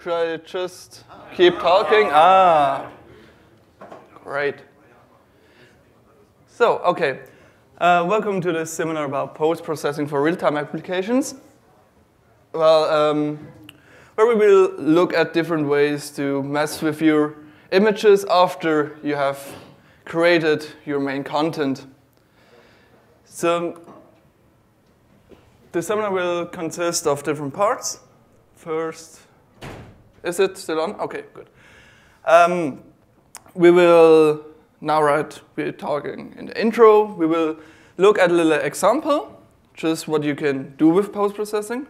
Should I just keep talking? Ah, great. So, okay. Welcome to this seminar about post-processing for real-time applications. Well, where we will look at different ways to mess with your images after you have created your main content. So, the seminar will consist of different parts. First, is it still on? Okay, good. We will now we're talking in the intro. We will look at a little example, just what you can do with post-processing.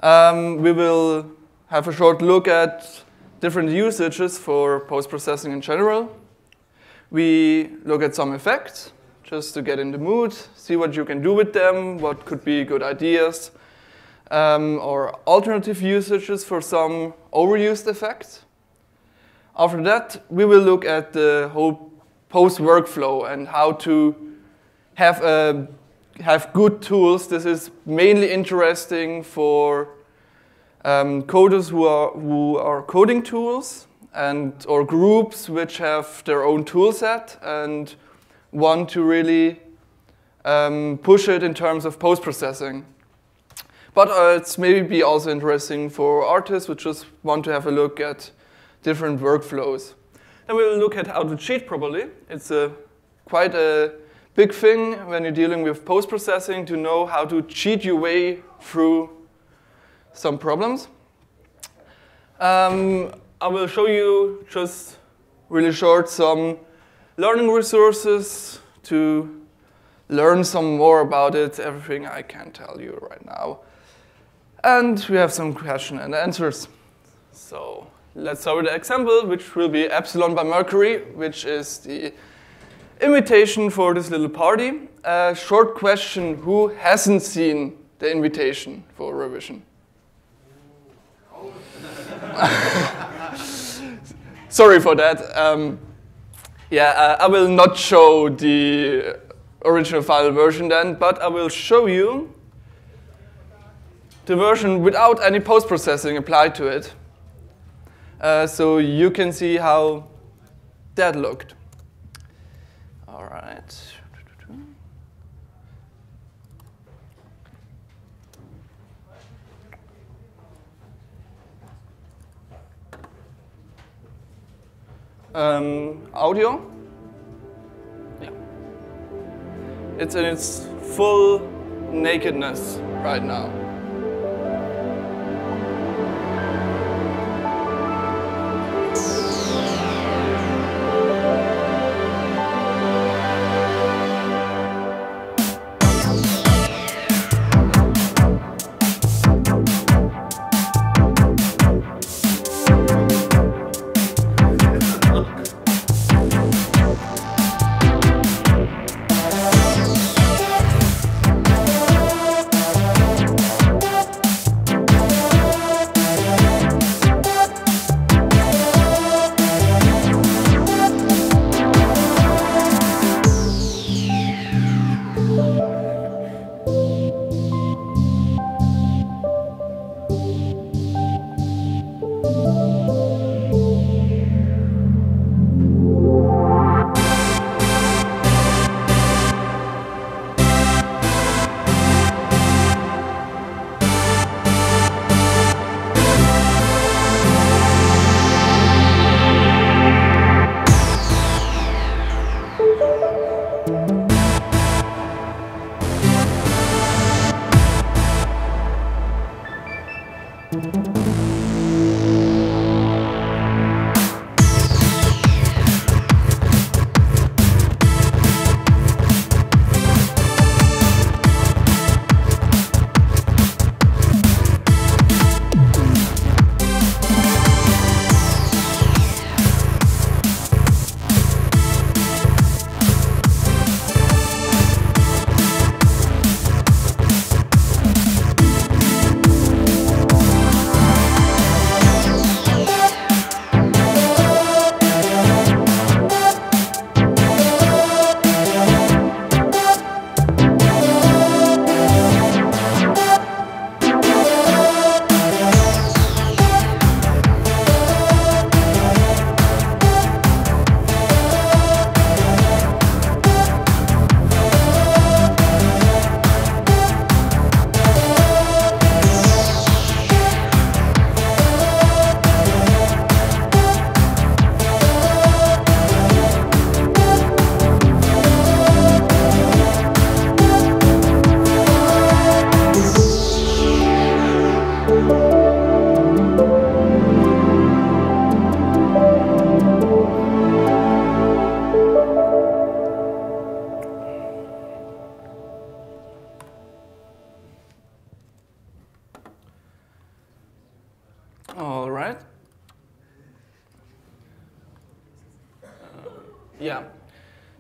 We will have a short look at different usages for post-processing in general. We look at some effects, just to get in the mood, see what you can do with them, what could be good ideas, or alternative usages for some overused effects. After that, we will look at the whole post workflow and how to have good tools. This is mainly interesting for coders who are coding tools or groups which have their own tool set and want to really push it in terms of post-processing. But it's maybe also interesting for artists who just want to have a look at different workflows. Then we'll look at how to cheat properly. It's quite a big thing when you're dealing with post-processing to know how to cheat your way through some problems. I will show you just really short some learning resources to learn some more about it, everything I can tell you right now. And we have some question and answers. So let's start with the example, which will be Epsilon by Mercury, which is the invitation for this little party. A short question, who hasn't seen the invitation for revision? Sorry for that. I will not show the original final version then, but I will show you the version without any post-processing applied to it. So you can see how that looked. All right. Audio. Yeah. It's in its full nakedness right now.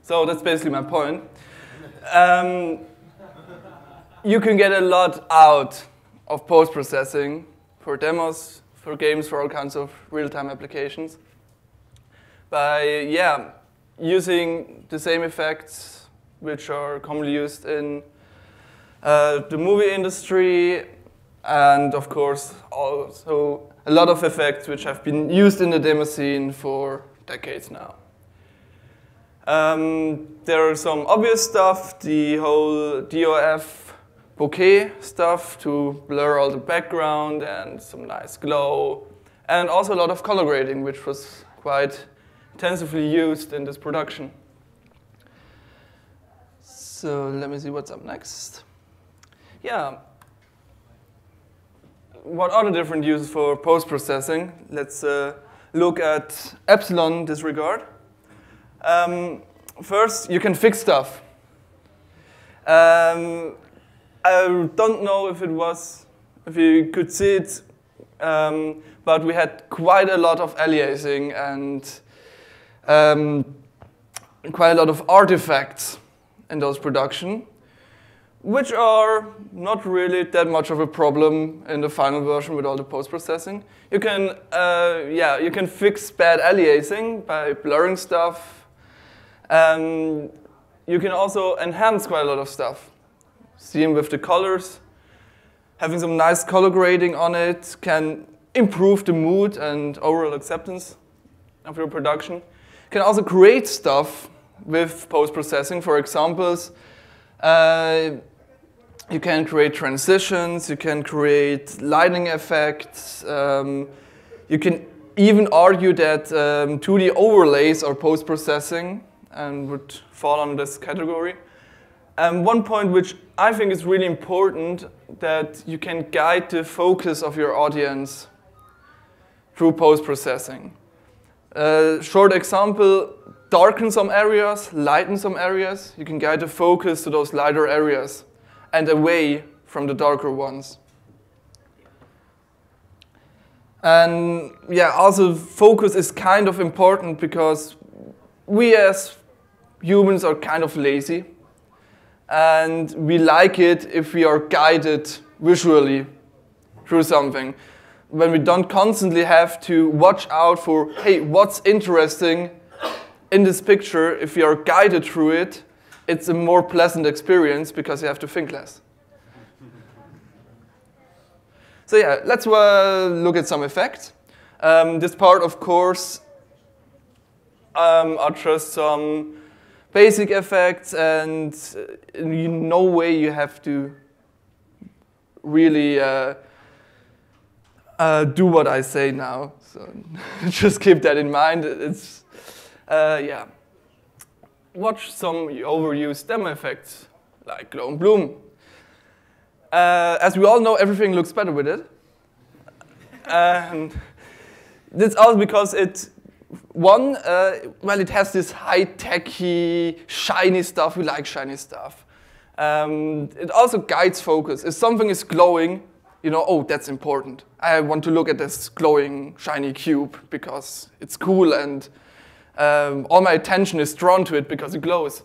So that's basically my point. You can get a lot out of post-processing for demos, for games, for all kinds of real-time applications. By using the same effects which are commonly used in the movie industry, and of course also a lot of effects which have been used in the demo scene for decades now. There are some obvious stuff, the whole DOF bokeh stuff to blur all the background and some nice glow, and also a lot of color grading, which was quite intensively used in this production. So let me see what's up next. Yeah. What are the different uses for post-processing? Let's look at epsilon disregard. First, you can fix stuff. I don't know if you could see it, but we had quite a lot of aliasing and quite a lot of artifacts in those production, which are not really that much of a problem in the final version with all the post-processing. You can, you can fix bad aliasing by blurring stuff. You can also enhance quite a lot of stuff. Seen with the colors, having some nice color grading on it can improve the mood and overall acceptance of your production. You can also create stuff with post-processing. For examples, you can create transitions, you can create lighting effects. You can even argue that 2D overlays are post-processing and would fall under this category. One point which I think is really important, that you can guide the focus of your audience through post-processing. Short example, darken some areas, lighten some areas. You can guide the focus to those lighter areas and away from the darker ones. And also focus is kind of important because we as humans are kind of lazy. And we like it if we are guided visually through something. When we don't constantly have to watch out for, hey, what's interesting in this picture, if we are guided through it, it's a more pleasant experience because you have to think less. So let's look at some effects. This part, of course, are just some basic effects, and in no way you have to really do what I say now. So just keep that in mind. It's watch some overused demo effects like glow and bloom. As we all know, everything looks better with it, and that's also because it. It has this high-techy, shiny stuff. We like shiny stuff. It also guides focus. If something is glowing, you know, oh, that's important. I want to look at this glowing, shiny cube because it's cool and all my attention is drawn to it because it glows.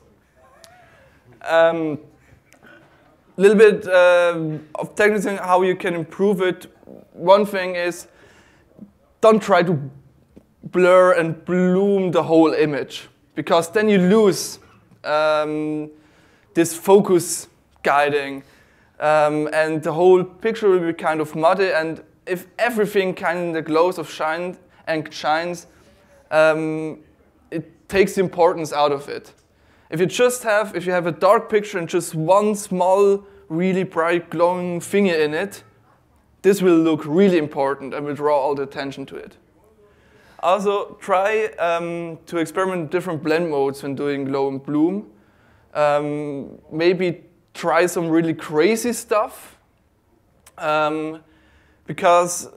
Little bit of technical how you can improve it. One thing is, don't try to blur and bloom the whole image, because then you lose this focus guiding, and the whole picture will be kind of muddy. And if everything kind of glows of shines, it takes the importance out of it. If you have a dark picture and just one small, really bright glowing thingy in it, this will look really important and will draw all the attention to it. Also, try to experiment with different blend modes when doing glow and bloom. Maybe try some really crazy stuff, because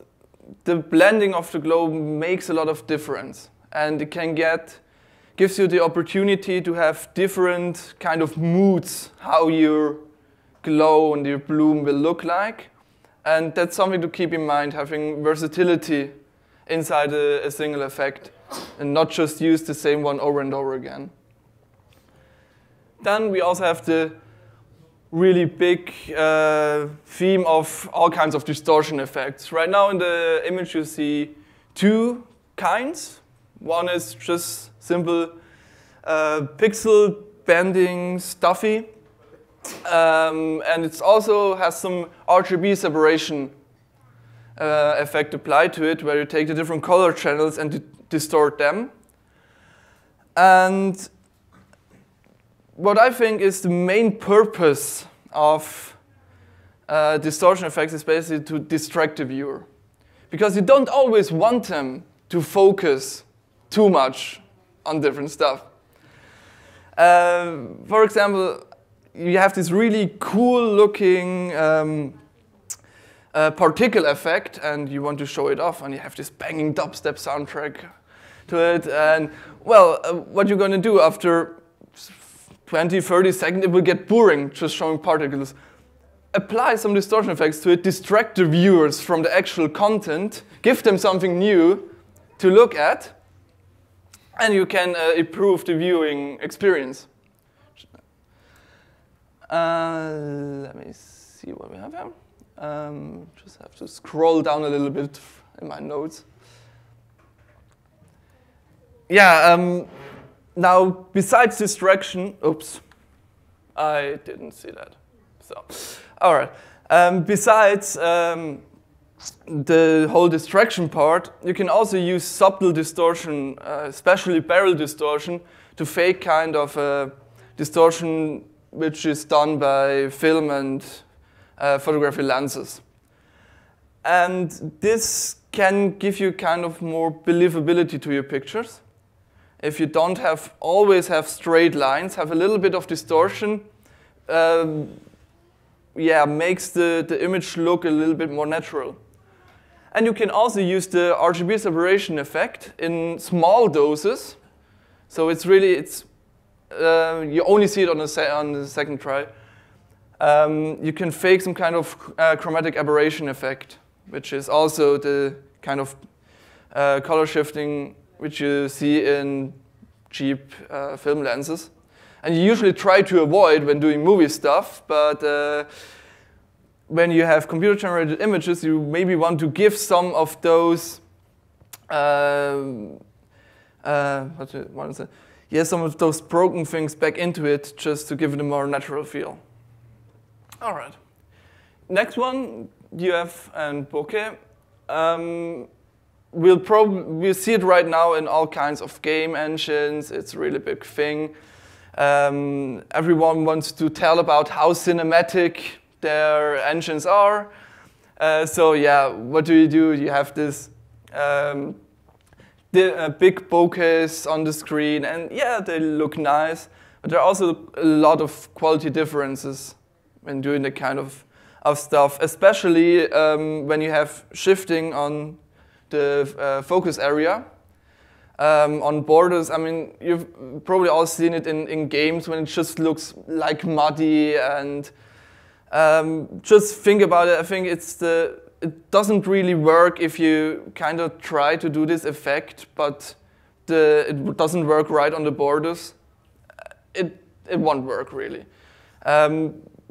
the blending of the glow makes a lot of difference, and it gives you the opportunity to have different kind of moods, how your glow and your bloom will look like, and that's something to keep in mind, having versatility inside a single effect and not just use the same one over and over again. Then we also have the really big theme of all kinds of distortion effects. Right now in the image you see two kinds. One is just simple pixel bending stuffy, and it also has some RGB separation effect applied to it, where you take the different color channels and distort them. And what I think is the main purpose of distortion effects is basically to distract the viewer. Because you don't always want them to focus too much on different stuff. For example, you have this really cool looking particle effect and you want to show it off, and you have this banging dubstep soundtrack to it. And well, what you're going to do after 20, 30 seconds, it will get boring just showing particles. Apply some distortion effects to it, distract the viewers from the actual content, give them something new to look at, and you can improve the viewing experience. Let me see what we have here. Just have to scroll down a little bit in my notes. Yeah, now besides distraction, oops, I didn't see that. So, all right. Besides the whole distraction part, you can also use subtle distortion, especially barrel distortion, to fake kind of distortion which is done by film and photography lenses. And this can give you kind of more believability to your pictures. If you don't always have straight lines, have a little bit of distortion, yeah, makes the image look a little bit more natural. And you can also use the RGB separation effect in small doses. So it's really, you only see it on the second try. You can fake some kind of chromatic aberration effect, which is also the kind of color shifting which you see in cheap film lenses. And you usually try to avoid when doing movie stuff, but when you have computer-generated images, you maybe want to give some of those, some of those broken things back into it, just to give it a more natural feel. All right. Next one, UF and bokeh. We'll see it right now in all kinds of game engines. It's a really big thing. Everyone wants to tell about how cinematic their engines are. So yeah, what do? You have this big bokehs on the screen, and yeah, they look nice. But there are also a lot of quality differences when doing that kind of stuff, especially when you have shifting on the focus area. On borders, I mean, you've probably all seen it in games when it just looks like muddy, and just think about it. I think it doesn't really work if you kind of try to do this effect, but it doesn't work right on the borders. It won't work really.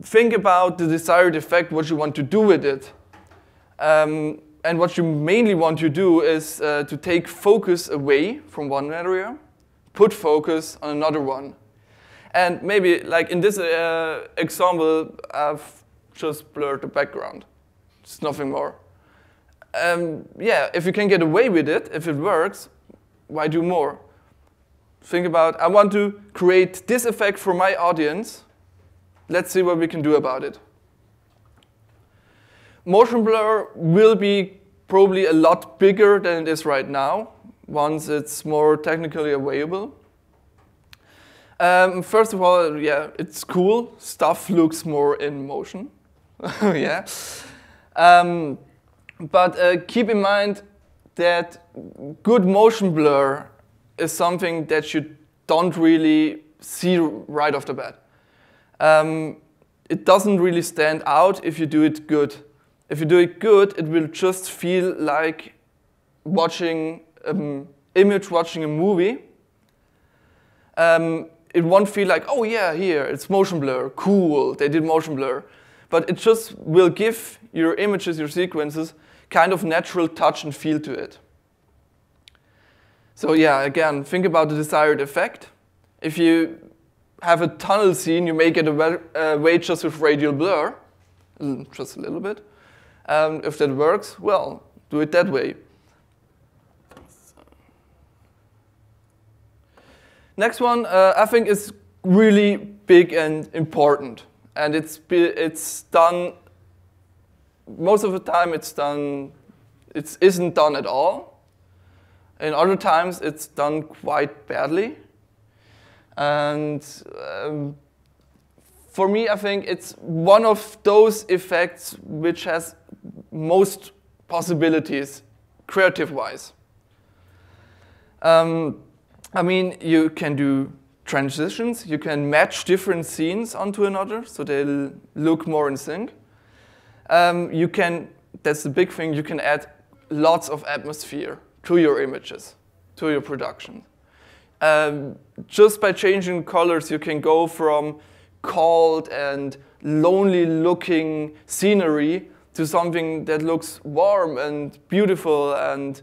Think about the desired effect, what you want to do with it. And what you mainly want to do is to take focus away from one area, put focus on another one. And maybe, like in this example, I've just blurred the background. It's nothing more. Yeah, if you can get away with it, if it works, why do more? Think about, I want to create this effect for my audience. Let's see what we can do about it. Motion blur will be probably a lot bigger than it is right now, once it's more technically available. First of all, yeah, it's cool. Stuff looks more in motion. Yeah. But keep in mind that good motion blur is something that you don't really see right off the bat. It doesn't really stand out if you do it good. If you do it good, it will just feel like watching watching a movie. it won't feel like, oh yeah, here, it's motion blur, cool, they did motion blur. But it just will give your images, your sequences, kind of natural touch and feel to it. So yeah, again, think about the desired effect. If you have a tunnel scene, you may get away just with radial blur, just a little bit. If that works, well, do it that way. Next one, I think is really big and important. And it's done, most of the time it isn't done at all. In other times it's done quite badly. And for me, I think it's one of those effects which has most possibilities, creative-wise. I mean, you can do transitions, you can match different scenes onto another, so they'll look more in sync. You can, that's the big thing, you can add lots of atmosphere to your images, to your production. Just by changing colors, you can go from cold and lonely looking scenery to something that looks warm and beautiful, and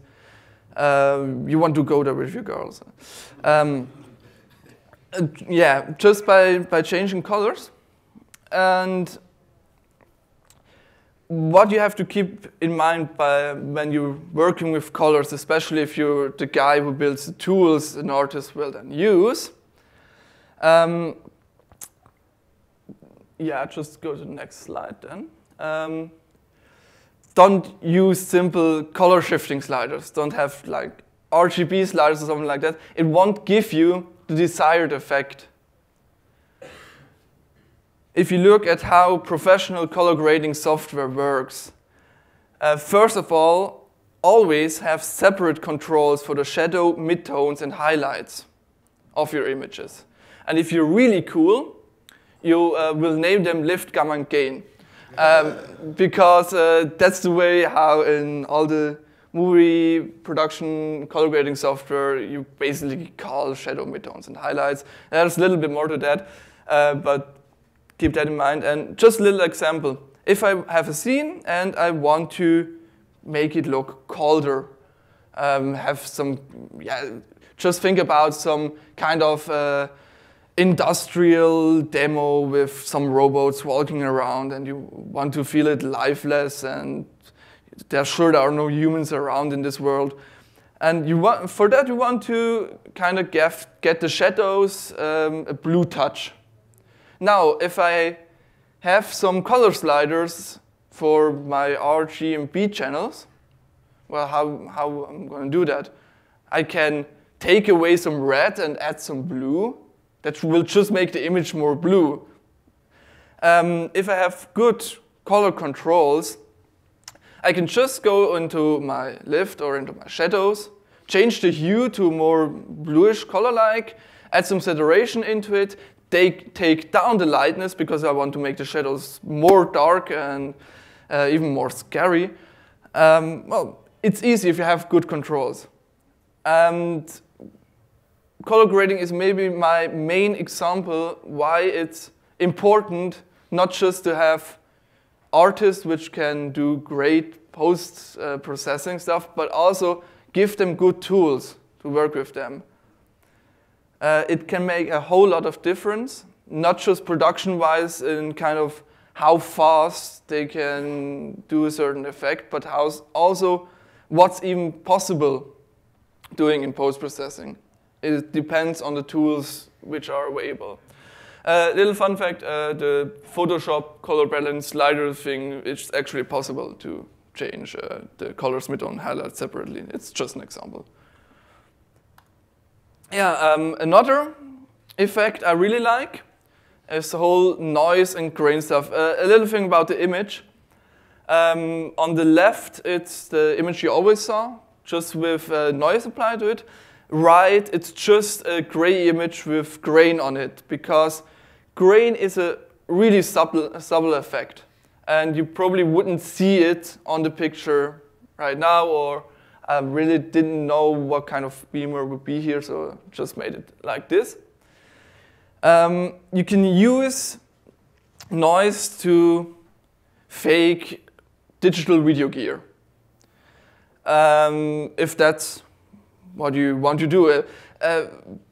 you want to go there with your girls. Yeah, just by changing colors. And what you have to keep in mind when you're working with colors, especially if you're the guy who builds the tools an artist will then use. Yeah, just go to the next slide then. Don't use simple color shifting sliders. Don't have like RGB sliders or something like that. It won't give you the desired effect. If you look at how professional color grading software works, first of all, always have separate controls for the shadow, midtones, and highlights of your images. And if you're really cool, you will name them lift, gamma, and gain. Because that's the way how in all the movie production color grading software you basically call shadow, midtones, and highlights. There's a little bit more to that, but keep that in mind. And just a little example. If I have a scene and I want to make it look colder, have some, yeah, just think about some kind of industrial demo with some robots walking around, and you want to feel it lifeless, and there are no humans around in this world. And for that you want to kind of get the shadows a blue touch. Now, if I have some color sliders for my R, G, and B channels, well, how I'm going to do that? I can take away some red and add some blue. That will just make the image more blue. If I have good color controls, I can just go into my lift or into my shadows, change the hue to more bluish color-like, add some saturation into it, take down the lightness because I want to make the shadows more dark and even more scary. Well, it's easy if you have good controls. And color grading is maybe my main example why it's important not just to have artists which can do great post-processing stuff, but also give them good tools to work with them. It can make a whole lot of difference, not just production-wise in kind of how fast they can do a certain effect, but also what's even possible doing in post-processing. It depends on the tools which are available. Little fun fact, the Photoshop color balance slider thing, it's actually possible to change the colors, midtone, highlight separately. It's just an example. Yeah, another effect I really like is the whole noise and grain stuff. A little thing about the image. On the left, it's the image you always saw, just with noise applied to it. Right, it's just a gray image with grain on it, because grain is a really subtle effect. And you probably wouldn't see it on the picture right now, or I really didn't know what kind of beamer would be here, so just made it like this. You can use noise to fake digital video gear. If that's what you want to do.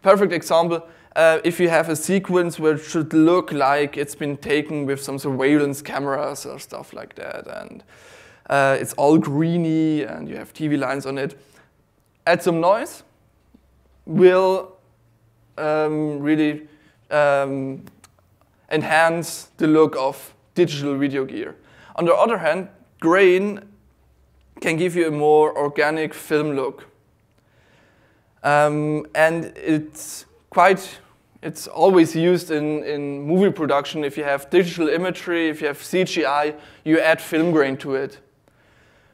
Perfect example, if you have a sequence where it should look like it's been taken with some surveillance cameras or stuff like that, and it's all greeny and you have TV lines on it, add some noise will really enhance the look of digital video gear. On the other hand, grain can give you a more organic film look. And it's always used in movie production. If you have digital imagery, if you have CGI, you add film grain to it.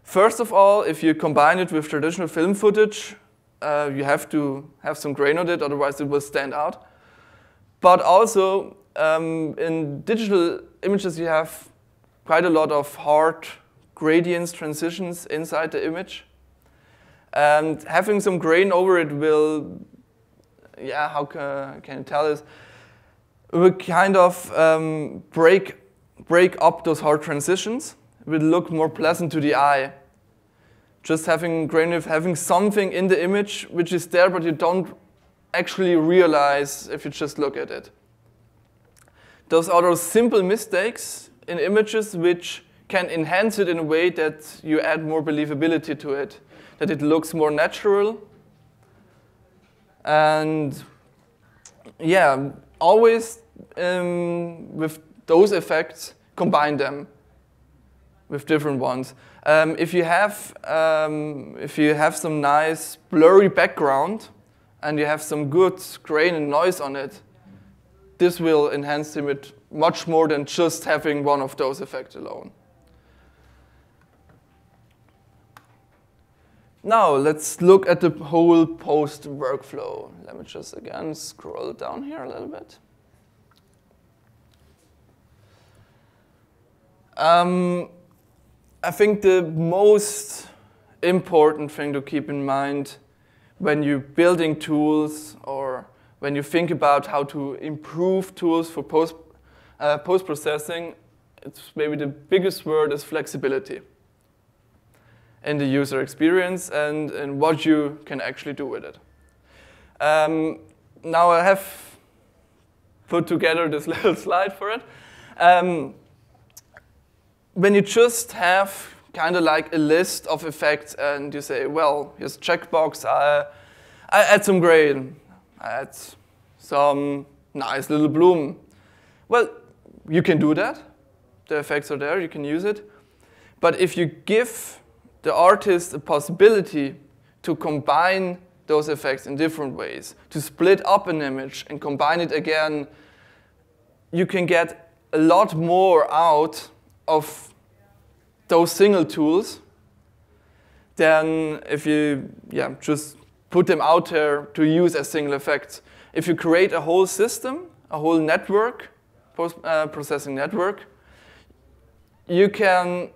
First of all, if you combine it with traditional film footage, you have to have some grain on it, otherwise it will stand out. But also, in digital images, you have quite a lot of hard gradients, transitions inside the image. And having some grain over it will, yeah, how can I tell this? It will kind of break up those hard transitions. It will look more pleasant to the eye. Just having grain with having something in the image which is there, but you don't actually realize if you just look at it. Those are those simple mistakes in images which can enhance it in a way that you add more believability to it, that it looks more natural. And yeah, always with those effects, combine them with different ones. If you have some nice blurry background and you have some good grain and noise on it, this will enhance the image much more than just having one of those effects alone. Now let's look at the whole post workflow. Let me just again scroll down here a little bit. I think the most important thing to keep in mind when you're building tools or when you think about how to improve tools for post-processing, it's maybe the biggest word is flexibility in the user experience and what you can actually do with it. Now I have put together this little slide for it. When you just have kind of like a list of effects and you say, well, here's a checkbox, I add some grain, I add some nice little bloom. Well, you can do that. The effects are there, you can use it. But if you give the artist a possibility to combine those effects in different ways, to split up an image and combine it again, you can get a lot more out of those single tools than if you just put them out there to use as single effects. If you create a whole system, a whole network, post-processing network, you can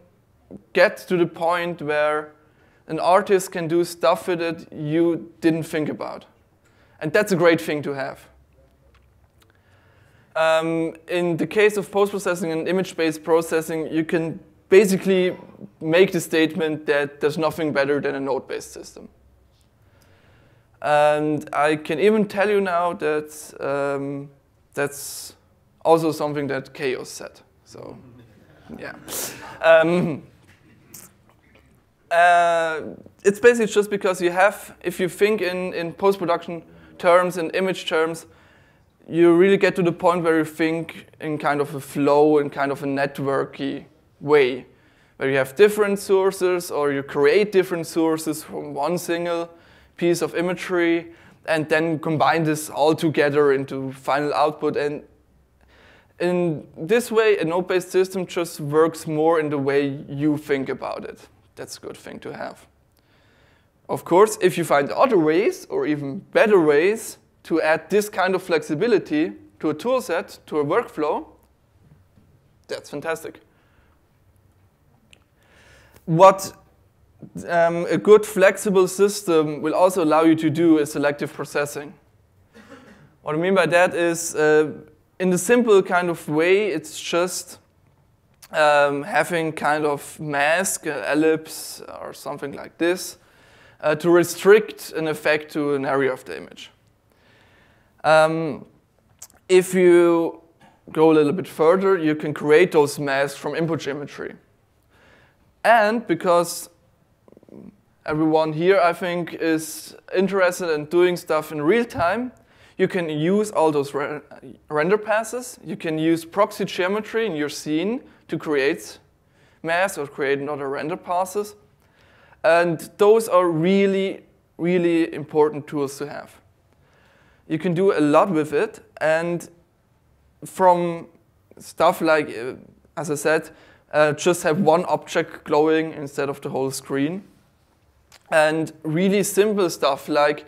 get to the point where an artist can do stuff with it you didn't think about. And that's a great thing to have. In the case of post-processing and image-based processing, you can basically make the statement that there's nothing better than a node-based system. And I can even tell you now that that's also something that Chaos said. So, yeah. It's basically just because you have, if you think in post-production terms, in image terms, you really get to the point where you think in kind of a flow, in kind of a networky way, where you have different sources or you create different sources from one single piece of imagery and then combine this all together into final output. And in this way, a node-based system just works more in the way you think about it. That's a good thing to have. Of course, if you find other ways or even better ways to add this kind of flexibility to a tool set, to a workflow, that's fantastic. What a good flexible system will also allow you to do is selective processing. What I mean by that is, in the simple kind of way, it's just having kind of mask, ellipse, or something like this, to restrict an effect to an area of the image. If you go a little bit further, you can create those masks from input imagery. And because everyone here, I think, is interested in doing stuff in real time, you can use all those render passes. You can use proxy geometry in your scene to create masks or create another render passes. And those are really, really important tools to have. You can do a lot with it, and from stuff like, as I said, just have one object glowing instead of the whole screen. And really simple stuff like,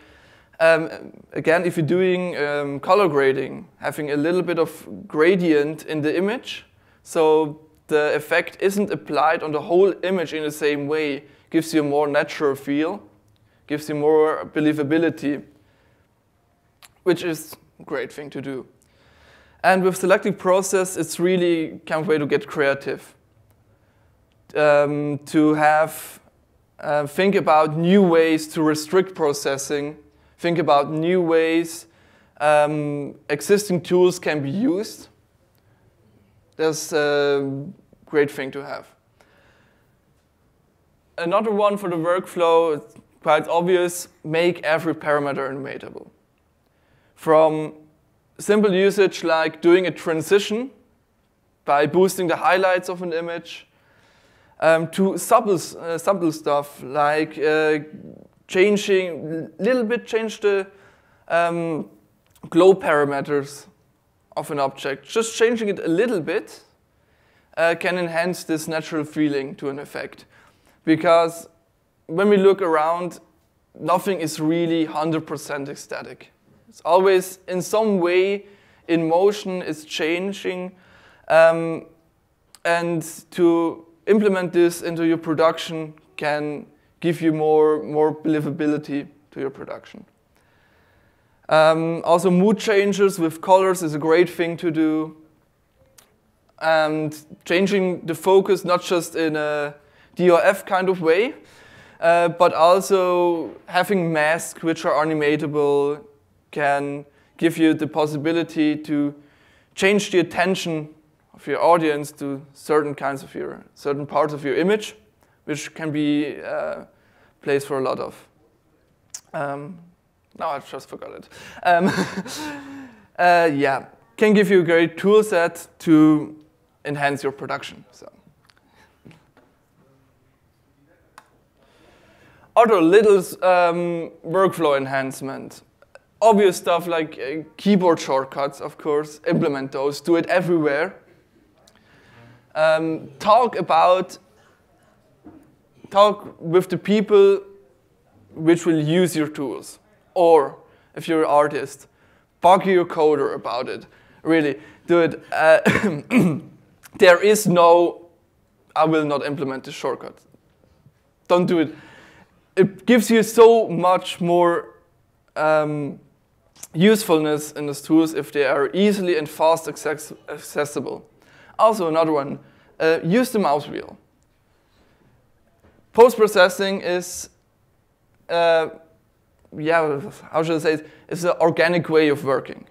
again, if you're doing color grading, having a little bit of gradient in the image, so the effect isn't applied on the whole image in the same way, gives you a more natural feel, gives you more believability, which is a great thing to do. And with selective process, it's really kind of a way to get creative. To have, think about new ways to restrict processing, think about new ways existing tools can be used. That's a great thing to have. Another one for the workflow, it's quite obvious, make every parameter animatable. From simple usage like doing a transition by boosting the highlights of an image, to subtle stuff like change the glow parameters of an object. Just changing it a little bit can enhance this natural feeling to an effect. Because when we look around, nothing is really 100% ecstatic. It's always in some way in motion, it's changing. And to implement this into your production can give you more believability to your production. Also, mood changes with colors is a great thing to do. And changing the focus, not just in a DOF kind of way, but also having masks which are animatable can give you the possibility to change the attention of your audience to certain parts of your image, which can be a place for a lot of. Now I just forgot it. Yeah, can give you a great tool set to enhance your production. So. Other little workflow enhancement. Obvious stuff like keyboard shortcuts, of course, implement those, do it everywhere. Talk with the people which will use your tools. Or, if you're an artist, bug your coder about it. Really, do it. There is no, I will not implement this shortcut. Don't do it. It gives you so much more usefulness in these tools if they are easily and fast accessible. Also, another one, use the mouse wheel. Post-processing is, yeah, how should I say it? It's an organic way of working.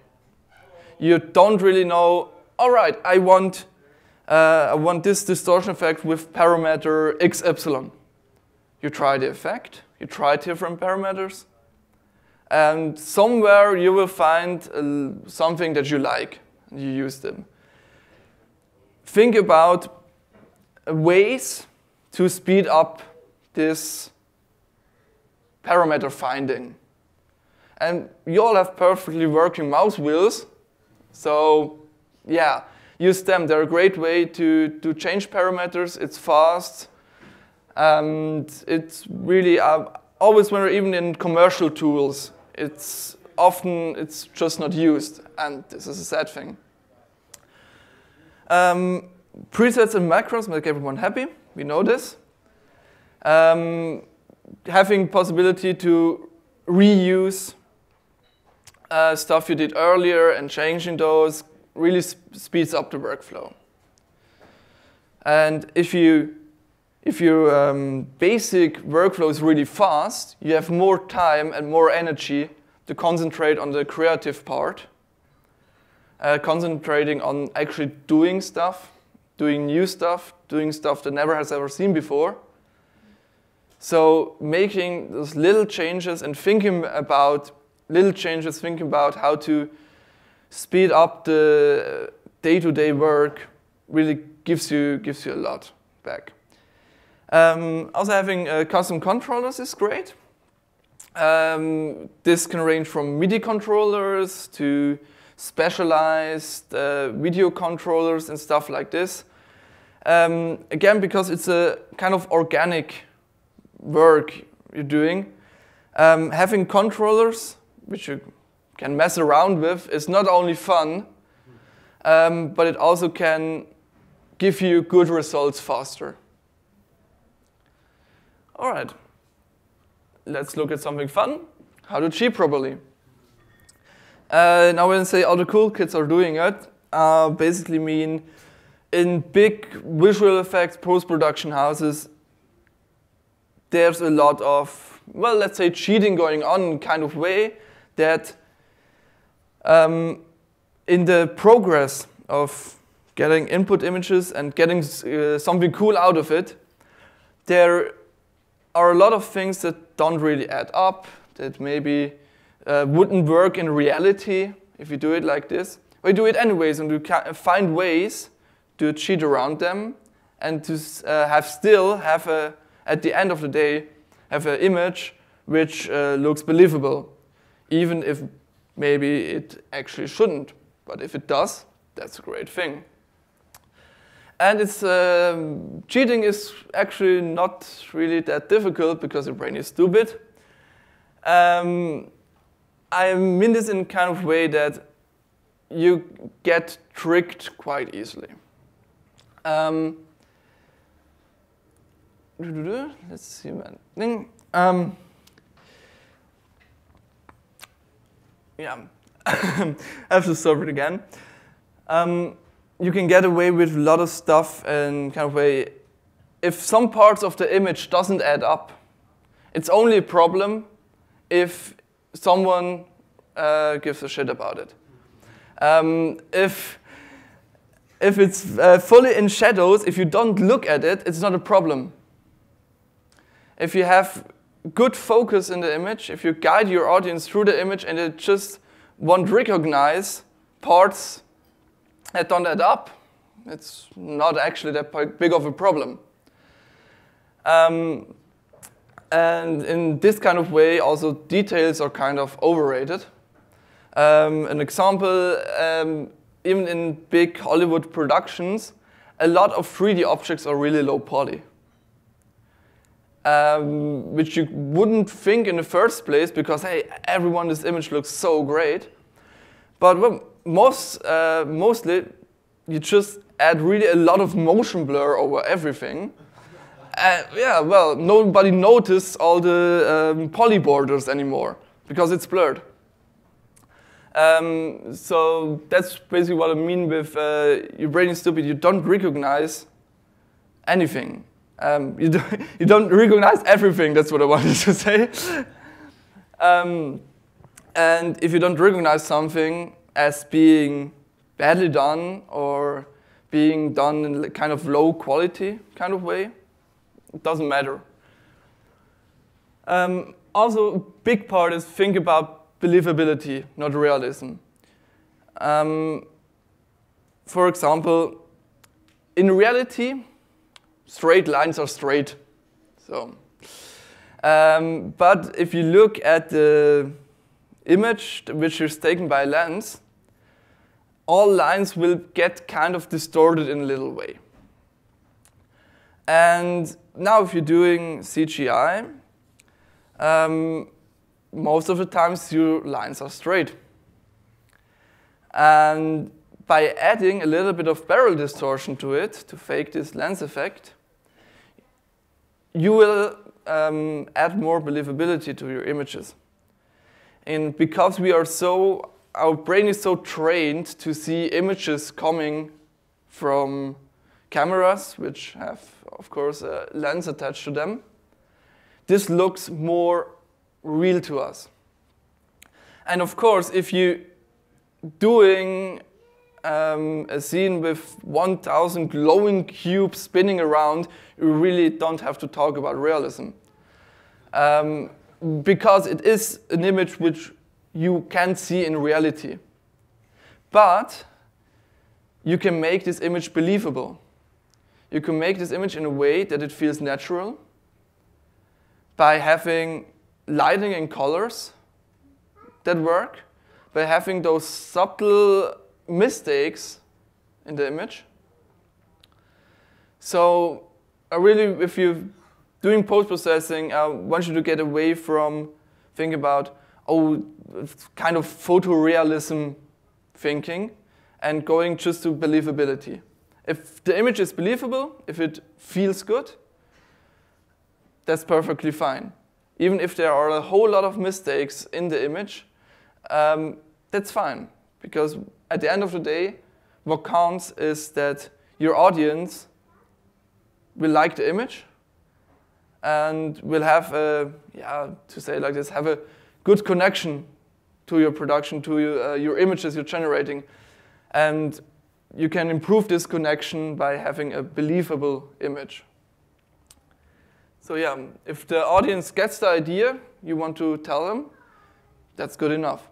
You don't really know, all right, I want this distortion effect with parameter XY. You try the effect, you try different parameters, and somewhere you will find something that you like, and you use them. Think about ways to speed up this parameter finding. And you all have perfectly working mouse wheels, so yeah, use them. They're a great way to change parameters. It's fast. And it's really, always when we're even in commercial tools, it's just not used, and this is a sad thing. Presets and macros make everyone happy, we know this. Having possibility to reuse stuff you did earlier and changing those really speeds up the workflow. And if your basic workflow is really fast, you have more time and more energy to concentrate on the creative part, concentrating on actually doing stuff, doing new stuff, doing stuff that never has ever seen before. So making those little changes and thinking about how to speed up the day-to-day work really gives you a lot back. Also having custom controllers is great. This can range from MIDI controllers to specialized video controllers and stuff like this. Again, because it's a kind of organic work you're doing, having controllers which you can mess around with is not only fun, but it also can give you good results faster. All right, let's look at something fun, how to cheat properly. Now when I say all the cool kids are doing it, basically mean in big visual effects post-production houses, there's a lot of, well, let's say cheating going on kind of way that in the progress of getting input images and getting something cool out of it, there are a lot of things that don't really add up, that maybe wouldn't work in reality if you do it like this. Or you do it anyways, and you can find ways to cheat around them and to have at the end of the day, have an image which looks believable, even if maybe it actually shouldn't. But if it does, that's a great thing. And it's cheating is actually not really that difficult because your brain is stupid. I mean this in kind of way that you get tricked quite easily. Let's see one thing. Yeah, I have to stop it again. You can get away with a lot of stuff in kind of way. If some parts of the image doesn't add up, it's only a problem if someone gives a shit about it. If it's fully in shadows, if you don't look at it, it's not a problem. If you have good focus in the image, if you guide your audience through the image and it just won't recognize parts that don't add up, it's not actually that big of a problem. And in this kind of way, also details are kind of overrated. An example, even in big Hollywood productions, a lot of 3D objects are really low poly. Which you wouldn't think in the first place because, hey, everyone, this image looks so great. But well, mostly, you just add really a lot of motion blur over everything. Yeah, well, nobody notices all the poly borders anymore because it's blurred. So that's basically what I mean with your brain is stupid. You don't recognize anything. You don't recognize everything, that's what I wanted to say. And if you don't recognize something as being badly done or being done in a kind of low quality kind of way, it doesn't matter. Also, a big part is think about believability, not realism. For example, in reality, straight lines are straight. So, but if you look at the image which is taken by a lens, all lines will get kind of distorted in a little way. And now if you're doing CGI, most of the times your lines are straight. And by adding a little bit of barrel distortion to it, to fake this lens effect, you will add more believability to your images. And because our brain is so trained to see images coming from cameras, which have, of course, a lens attached to them, this looks more real to us. And of course, if you're doing a scene with 1,000 glowing cubes spinning around, you really don't have to talk about realism. Because it is an image which you can see in reality. But you can make this image believable. You can make this image in a way that it feels natural by having lighting and colors that work, by having those subtle mistakes in the image. So really, if you're doing post-processing, I want you to get away from thinking about, kind of photorealism thinking, and going just to believability. If the image is believable, if it feels good, that's perfectly fine. Even if there are a whole lot of mistakes in the image, that's fine. Because at the end of the day, what counts is that your audience will like the image and will have to say it like this, have a good connection to your production, to your images you're generating. And you can improve this connection by having a believable image. So yeah, if the audience gets the idea you want to tell them, that's good enough.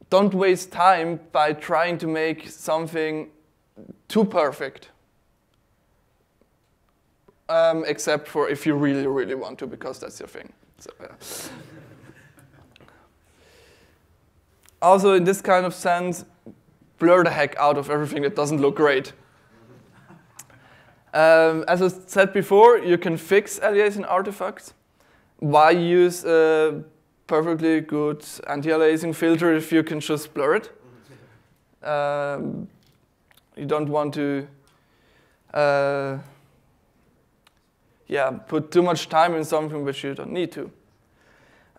Don't waste time by trying to make something too perfect. Except for if you really, really want to, because that's your thing. So, yeah. Also, in this kind of sense, blur the heck out of everything that doesn't look great. As I said before, you can fix aliasing artifacts. Why use a perfectly good anti-aliasing filter if you can just blur it? You don't want to put too much time in something which you don't need to.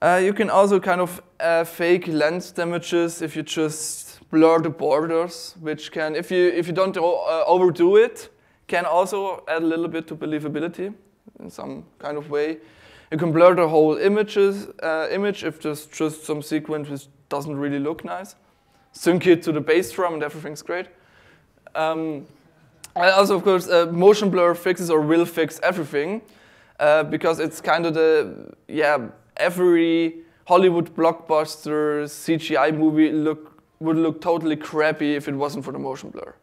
You can also kind of fake lens damages if you just blur the borders, which can, if you don't overdo it, can also add a little bit to believability in some kind of way. You can blur the whole image if there's just some sequence which doesn't really look nice. Sync it to the bass drum and everything's great. And also, of course, motion blur fixes or will fix everything because it's kind of every Hollywood blockbuster CGI movie would look totally crappy if it wasn't for the motion blur.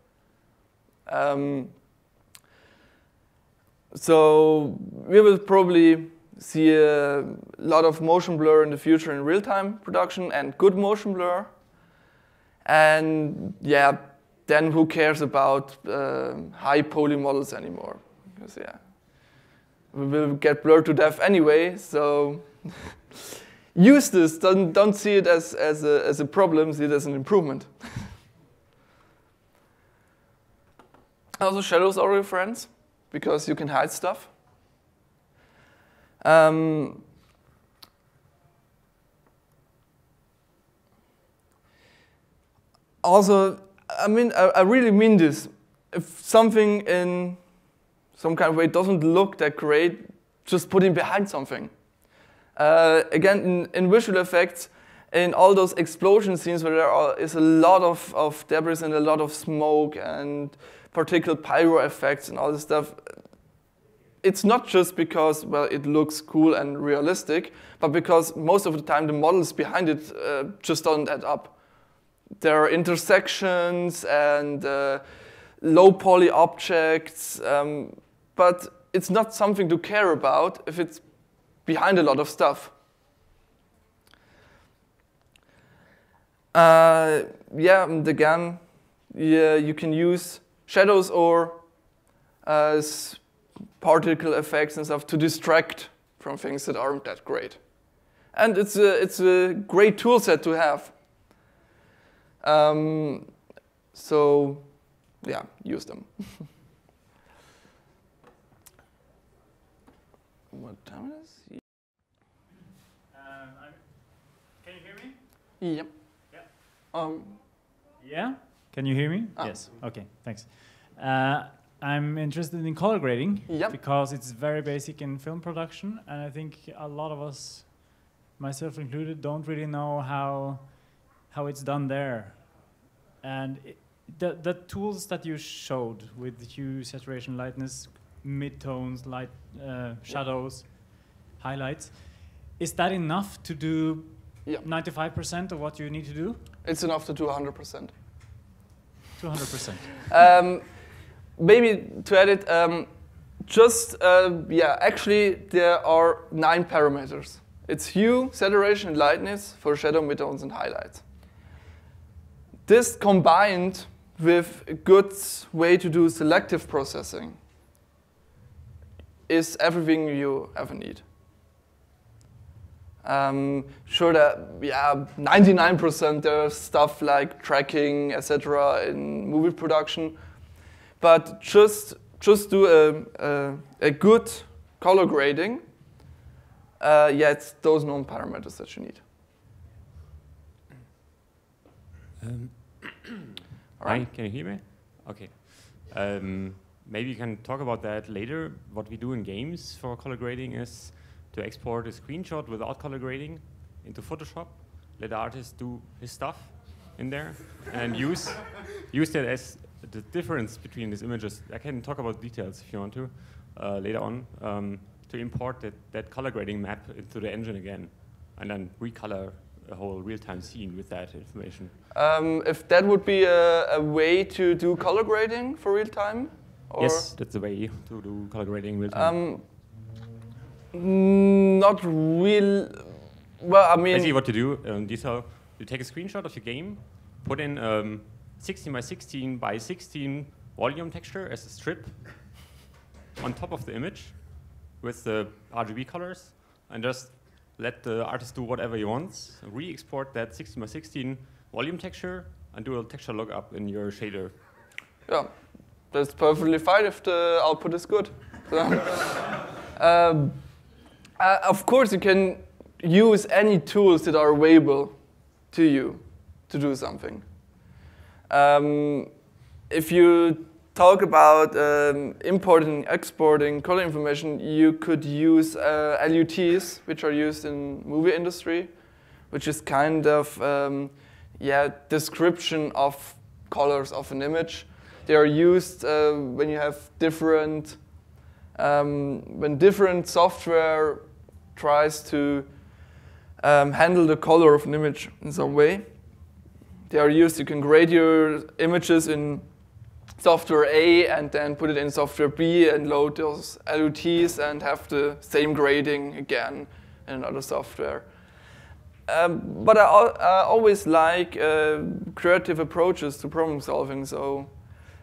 So we will probably see a lot of motion blur in the future in real-time production and good motion blur. And yeah, then who cares about high poly models anymore? Because we will get blurred to death anyway. So use this. Don't see it as a problem. See it as an improvement. Also, shadows are your friends because you can hide stuff. Also, I really mean this. If something in some kind of way doesn't look that great, just put it behind something. Again, in visual effects, in all those explosion scenes where there is a lot of debris and a lot of smoke and particle pyro effects and all this stuff, it's not just because, well, it looks cool and realistic, but because most of the time the models behind it just don't add up. There are intersections and low poly objects, but it's not something to care about if it's behind a lot of stuff. And again, you can use shadows or particle effects and stuff to distract from things that aren't that great. And it's a great tool set to have. So, yeah, use them. What time is it? Can you hear Yep. Yeah. Yeah? Can you hear me? Yes. Okay, thanks. I'm interested in color grading because it's very basic in film production, and I think a lot of us, myself included, don't really know how it's done there. And the tools that you showed with hue, saturation, lightness, midtones, light, shadows, highlights, is that enough to do 95% of what you need to do? It's enough to do 100%. 200%. Maybe to add it, actually there are 9 parameters. It's hue, saturation, and lightness for shadow, midtones, and highlights. This combined with a good way to do selective processing is everything you ever need. Sure that 99% there's stuff like tracking, etc. in movie production, but just do a good color grading. It's those known parameters that you need. Hi, can you hear me? Okay. Maybe you can talk about that later. What we do in games for color grading is to export a screenshot without color grading into Photoshop, let the artist do his stuff in there, and use that as the difference between these images. I can talk about details if you want to later on, to import that color grading map into the engine again, and then recolor a whole real-time scene with that information. If that would be a way to do color grading for real-time? Yes, that's the way to do color grading real-time. Not real. Well, I mean. Basically, what you do in detail, you take a screenshot of your game, put in 16 by 16 by 16 volume texture as a strip on top of the image with the RGB colors, and just let the artist do whatever he wants. Re-export that 16 by 16 volume texture and do a texture lookup in your shader. Yeah, that's perfectly fine if the output is good. Of course, you can use any tools that are available to you to do something. If you talk about importing and exporting color information, you could use LUTs, which are used in movie industry, which is kind of description of colors of an image. They are used when you have different when different software tries to handle the color of an image in some way. They are used. You can grade your images in software A and then put it in software B and load those LUTs and have the same grading again in another software. But I always like creative approaches to problem solving. So,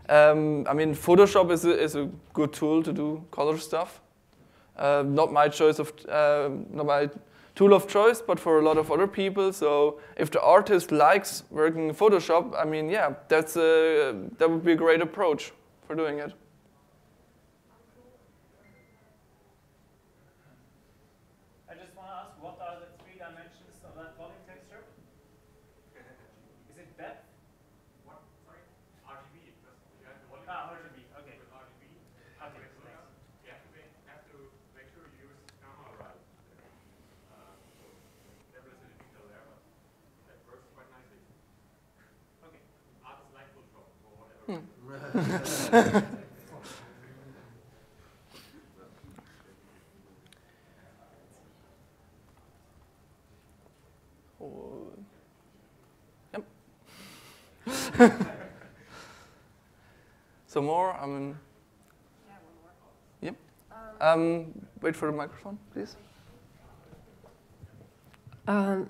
I mean, Photoshop is a good tool to do color stuff. Not my tool of choice, but for a lot of other people. So if the artist likes working in Photoshop, I mean, yeah, that would be a great approach for doing it. I just want to ask, what are the 3 dimensions of that volume texture? Is it depth? What? Sorry? RGB. You have the volume. RGB. Okay. With RGB. Okay. You have to make sure you use camera right. There is a detail there, but that works quite nicely. Okay. Artists like Photoshop or whatever. Yep. Some more? I mean. Yeah, one more. Yep. Wait for the microphone, please.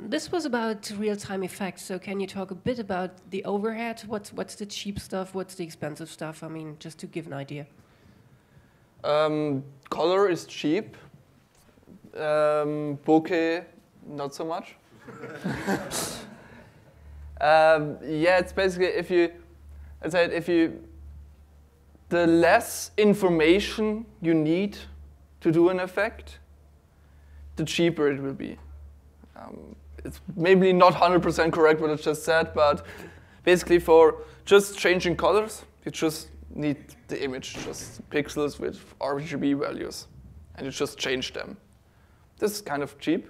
This was about real-time effects, so can you talk a bit about the overhead? What's the cheap stuff? What's the expensive stuff? I mean, just to give an idea. Color is cheap. Bokeh, not so much. It's basically the less information you need to do an effect, the cheaper it will be. it's maybe not 100% correct what I just said, but basically for just changing colors, you just need the image, just pixels with RGB values, and you just change them. This is kind of cheap.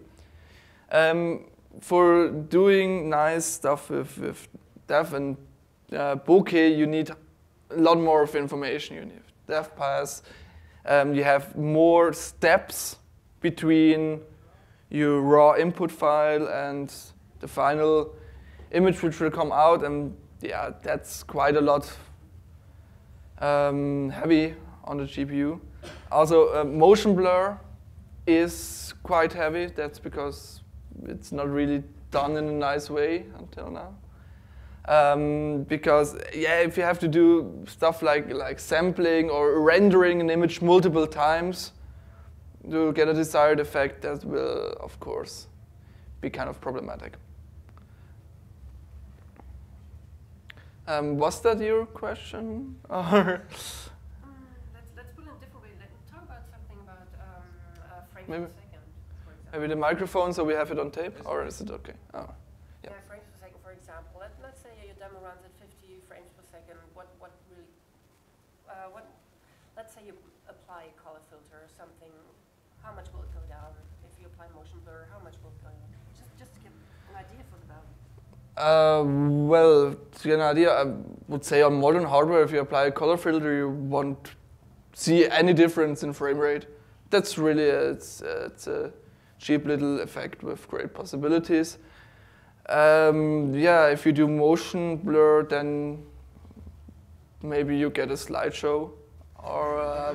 For doing nice stuff with dev and bokeh, you need a lot more of information. You need dev paths. You have more steps between your raw input file and the final image which will come out, and yeah, that's quite a lot heavy on the GPU. Also, motion blur is quite heavy. That's because it's not really done in a nice way until now. Because yeah, if you have to do stuff like sampling or rendering an image multiple times to get a desired effect, that will of course be kind of problematic. Was that your question? Or let's put it in a different way. Let's talk about something about frames maybe, per second, for example. maybe the microphone, so we have it on tape, or is it okay? Oh, yeah, frames per second, for example. Let's say your demo runs at 50 frames per second. Let's say you apply a color filter or something. How much will it go down? If you apply motion blur, how much will it go down? Just to get an idea for the value. Well, to get an idea, I would say on modern hardware, if you apply a color filter, you won't see any difference in frame rate. That's really it's a cheap little effect with great possibilities. Yeah, if you do motion blur, then maybe you get a slideshow, or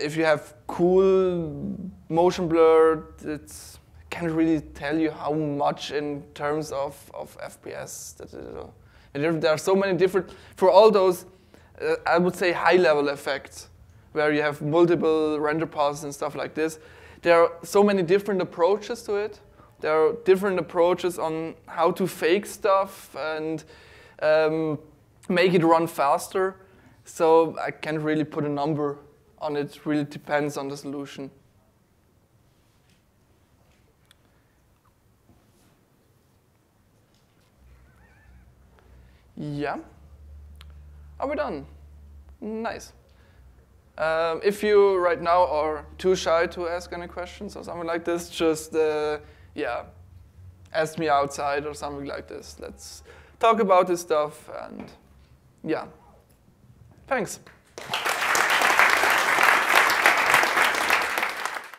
if you have cool motion blur, it's can't really tell you how much in terms of FPS. There are so many different, for all those, I would say high-level effects, where you have multiple render passes and stuff like this. There are so many different approaches to it. There are different approaches on how to fake stuff and make it run faster. So I can't really put a number on it. It really depends on the solution. Yeah. Are we done? Nice. If you right now are too shy to ask any questions or something like this, just yeah, ask me outside or something like this. Let's talk about this stuff, and yeah. Thanks.